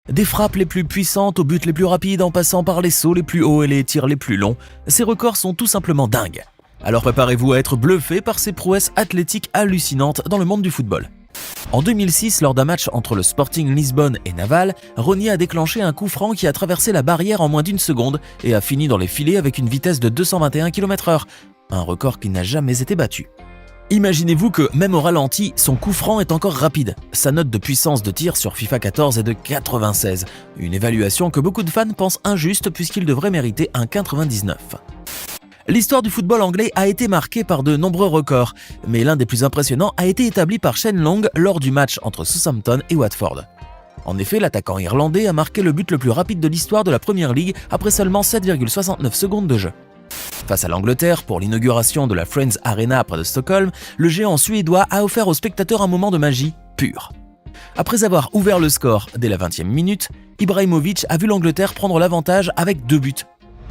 Des frappes les plus puissantes aux buts les plus rapides en passant par les sauts les plus hauts et les tirs les plus longs, ces records sont tout simplement dingues. Alors préparez-vous à être bluffé par ces prouesses athlétiques hallucinantes dans le monde du football. En 2006, lors d'un match entre le Sporting Lisbonne et Naval, Rony a déclenché un coup franc qui a traversé la barrière en moins d'une seconde et a fini dans les filets avec une vitesse de 221 km/h, un record qui n'a jamais été battu. Imaginez-vous que, même au ralenti, son coup franc est encore rapide. Sa note de puissance de tir sur FIFA 14 est de 96, une évaluation que beaucoup de fans pensent injuste puisqu'il devrait mériter un 99. L'histoire du football anglais a été marquée par de nombreux records, mais l'un des plus impressionnants a été établi par Shane Long lors du match entre Southampton et Watford. En effet, l'attaquant irlandais a marqué le but le plus rapide de l'histoire de la Premier League après seulement 7,69 secondes de jeu. Face à l'Angleterre, pour l'inauguration de la Friends Arena près de Stockholm, le géant suédois a offert aux spectateurs un moment de magie pure. Après avoir ouvert le score dès la 20e minute, Ibrahimovic a vu l'Angleterre prendre l'avantage avec 2 buts.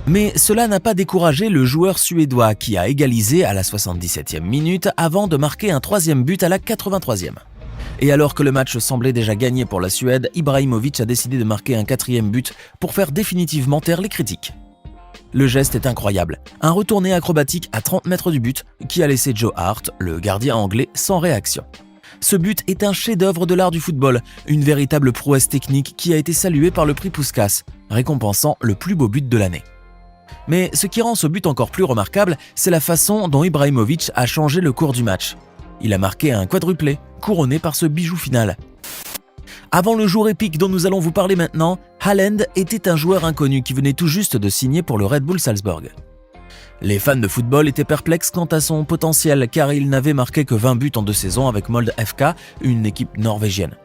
Mais cela n'a pas découragé le joueur suédois qui a égalisé à la 77e minute avant de marquer un 3e but à la 83e. Et alors que le match semblait déjà gagné pour la Suède, Ibrahimovic a décidé de marquer un 4e but pour faire définitivement taire les critiques. Le geste est incroyable, un retourné acrobatique à 30 mètres du but qui a laissé Joe Hart, le gardien anglais, sans réaction. Ce but est un chef-d'œuvre de l'art du football, une véritable prouesse technique qui a été saluée par le prix Puskás, récompensant le plus beau but de l'année. Mais ce qui rend ce but encore plus remarquable, c'est la façon dont Ibrahimovic a changé le cours du match. Il a marqué un quadruplé, couronné par ce bijou final. Avant le jour épique dont nous allons vous parler maintenant, Haaland était un joueur inconnu qui venait tout juste de signer pour le Red Bull Salzburg. Les fans de football étaient perplexes quant à son potentiel car il n'avait marqué que 20 buts en 2 saisons avec Molde FK, une équipe norvégienne.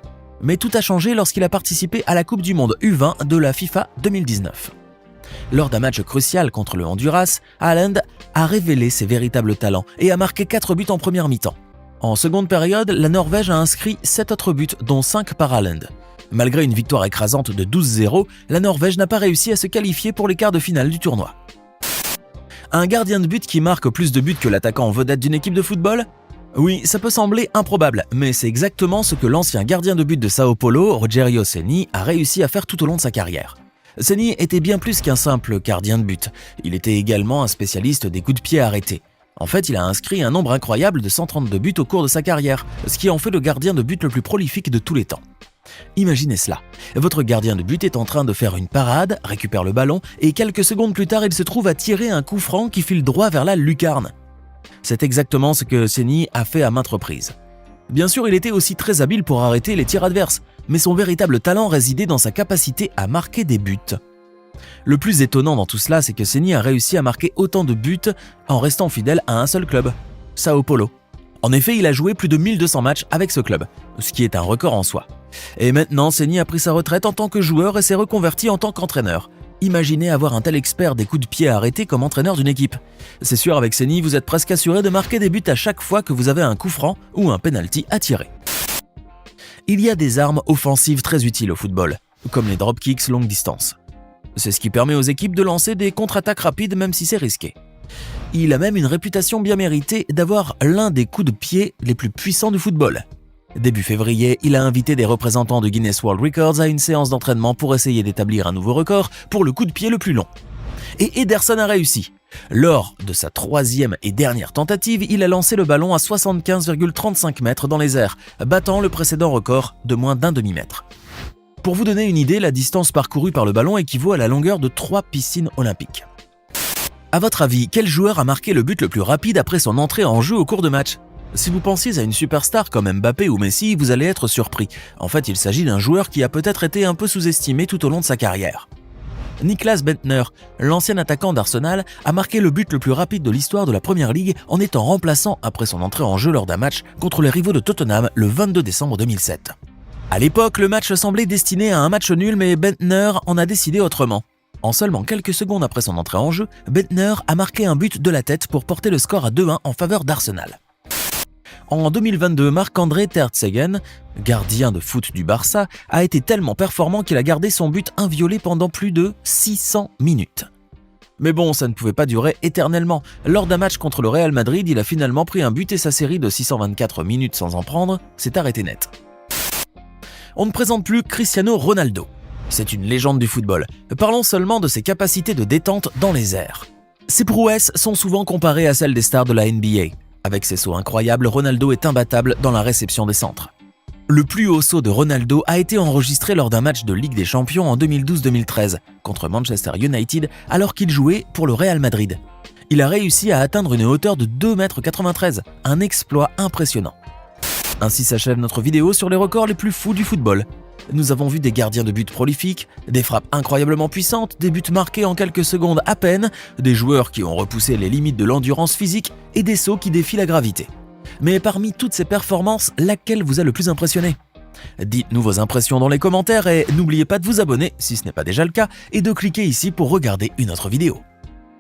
Mais tout a changé lorsqu'il a participé à la Coupe du Monde U20 de la FIFA 2019. Lors d'un match crucial contre le Honduras, Haaland a révélé ses véritables talents et a marqué 4 buts en première mi-temps. En seconde période, la Norvège a inscrit 7 autres buts, dont 5 par Haaland. Malgré une victoire écrasante de 12-0, la Norvège n'a pas réussi à se qualifier pour les quarts de finale du tournoi. Un gardien de but qui marque plus de buts que l'attaquant en vedette d'une équipe de football ? Oui, ça peut sembler improbable, mais c'est exactement ce que l'ancien gardien de but de Sao Paulo, Rogério Ceni, a réussi à faire tout au long de sa carrière. Ceni était bien plus qu'un simple gardien de but, il était également un spécialiste des coups de pied arrêtés. En fait, il a inscrit un nombre incroyable de 132 buts au cours de sa carrière, ce qui en fait le gardien de but le plus prolifique de tous les temps. Imaginez cela, votre gardien de but est en train de faire une parade, récupère le ballon et quelques secondes plus tard il se trouve à tirer un coup franc qui file droit vers la lucarne. C'est exactement ce que Ceni a fait à maintes reprises. Bien sûr, il était aussi très habile pour arrêter les tirs adverses, mais son véritable talent résidait dans sa capacité à marquer des buts. Le plus étonnant dans tout cela, c'est que Ceni a réussi à marquer autant de buts en restant fidèle à un seul club, Sao Paulo. En effet, il a joué plus de 1200 matchs avec ce club, ce qui est un record en soi. Et maintenant, Ceni a pris sa retraite en tant que joueur et s'est reconverti en tant qu'entraîneur. Imaginez avoir un tel expert des coups de pied arrêtés comme entraîneur d'une équipe. C'est sûr, avec Ceni, vous êtes presque assuré de marquer des buts à chaque fois que vous avez un coup franc ou un penalty à tirer. Il y a des armes offensives très utiles au football, comme les dropkicks longue distance. C'est ce qui permet aux équipes de lancer des contre-attaques rapides même si c'est risqué. Il a même une réputation bien méritée d'avoir l'un des coups de pied les plus puissants du football. Début février, il a invité des représentants de Guinness World Records à une séance d'entraînement pour essayer d'établir un nouveau record pour le coup de pied le plus long. Et Ederson a réussi. Lors de sa 3e et dernière tentative, il a lancé le ballon à 75,35 mètres dans les airs, battant le précédent record de moins d'un demi-mètre. Pour vous donner une idée, la distance parcourue par le ballon équivaut à la longueur de 3 piscines olympiques. À votre avis, quel joueur a marqué le but le plus rapide après son entrée en jeu au cours de match ? Si vous pensiez à une superstar comme Mbappé ou Messi, vous allez être surpris. En fait, il s'agit d'un joueur qui a peut-être été un peu sous-estimé tout au long de sa carrière. Niklas Bentner, l'ancien attaquant d'Arsenal, a marqué le but le plus rapide de l'histoire de la Premier League en étant remplaçant après son entrée en jeu lors d'un match contre les rivaux de Tottenham le 22 décembre 2007. À l'époque, le match semblait destiné à un match nul, mais Bentner en a décidé autrement. En seulement quelques secondes après son entrée en jeu, Bentner a marqué un but de la tête pour porter le score à 2-1 en faveur d'Arsenal. En 2022, Marc-André ter Stegen, gardien de foot du Barça, a été tellement performant qu'il a gardé son but inviolé pendant plus de 600 minutes. Mais bon, ça ne pouvait pas durer éternellement. Lors d'un match contre le Real Madrid, il a finalement pris un but et sa série de 624 minutes sans en prendre s'est arrêtée net. On ne présente plus Cristiano Ronaldo. C'est une légende du football. Parlons seulement de ses capacités de détente dans les airs. Ses prouesses sont souvent comparées à celles des stars de la NBA. Avec ses sauts incroyables, Ronaldo est imbattable dans la réception des centres. Le plus haut saut de Ronaldo a été enregistré lors d'un match de Ligue des Champions en 2012-2013 contre Manchester United alors qu'il jouait pour le Real Madrid. Il a réussi à atteindre une hauteur de 2,93 m, un exploit impressionnant. Ainsi s'achève notre vidéo sur les records les plus fous du football. Nous avons vu des gardiens de but prolifiques, des frappes incroyablement puissantes, des buts marqués en quelques secondes à peine, des joueurs qui ont repoussé les limites de l'endurance physique et des sauts qui défient la gravité. Mais parmi toutes ces performances, laquelle vous a le plus impressionné? Dites-nous vos impressions dans les commentaires et n'oubliez pas de vous abonner si ce n'est pas déjà le cas et de cliquer ici pour regarder une autre vidéo.